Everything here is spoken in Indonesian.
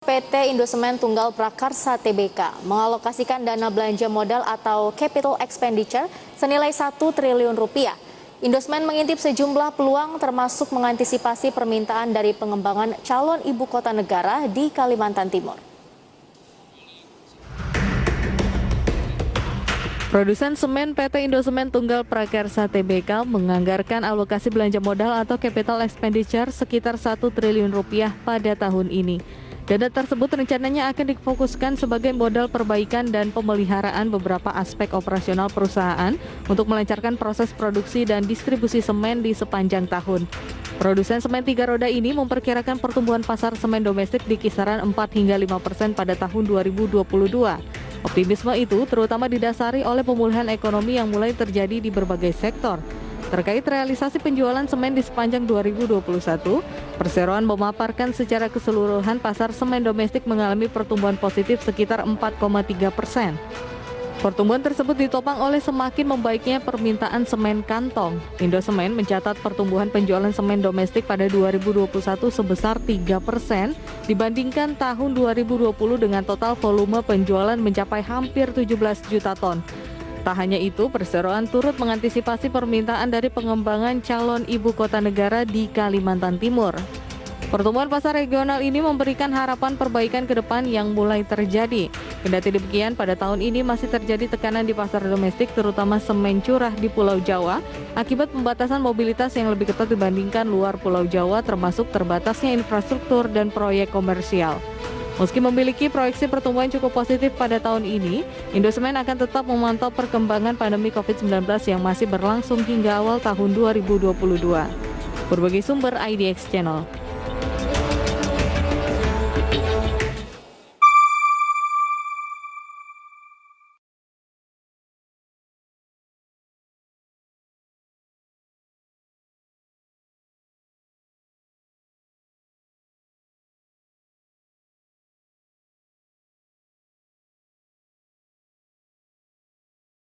PT Indosemen Tunggal Prakarsa Tbk mengalokasikan dana belanja modal atau capital expenditure senilai 1 triliun rupiah. Indosemen mengintip sejumlah peluang termasuk mengantisipasi permintaan dari pengembangan calon ibu kota negara di Kalimantan Timur. Produsen semen PT Indosemen Tunggal Prakarsa Tbk menganggarkan alokasi belanja modal atau capital expenditure sekitar 1 triliun rupiah pada tahun ini. Dana tersebut rencananya akan difokuskan sebagai modal perbaikan dan pemeliharaan beberapa aspek operasional perusahaan untuk melancarkan proses produksi dan distribusi semen di sepanjang tahun. Produsen semen 3 roda ini memperkirakan pertumbuhan pasar semen domestik di kisaran 4 hingga 5% pada tahun 2022. Optimisme itu terutama didasari oleh pemulihan ekonomi yang mulai terjadi di berbagai sektor. Terkait realisasi penjualan semen di sepanjang 2021, perseroan memaparkan secara keseluruhan pasar semen domestik mengalami pertumbuhan positif sekitar 4,3%. Pertumbuhan tersebut ditopang oleh semakin membaiknya permintaan semen kantong. Indosemen mencatat pertumbuhan penjualan semen domestik pada 2021 sebesar 3% dibandingkan tahun 2020 dengan total volume penjualan mencapai hampir 17 juta ton. Tak hanya itu, perseroan turut mengantisipasi permintaan dari pengembangan calon ibu kota negara di Kalimantan Timur. Pertumbuhan pasar regional ini memberikan harapan perbaikan ke depan yang mulai terjadi. Kendati demikian, pada tahun ini masih terjadi tekanan di pasar domestik, terutama semen curah di Pulau Jawa, akibat pembatasan mobilitas yang lebih ketat dibandingkan luar Pulau Jawa, termasuk terbatasnya infrastruktur dan proyek komersial. Meski memiliki proyeksi pertumbuhan cukup positif pada tahun ini, Indosemen akan tetap memantau perkembangan pandemi COVID-19 yang masih berlangsung hingga awal tahun 2022. Berbagai sumber IDX Channel.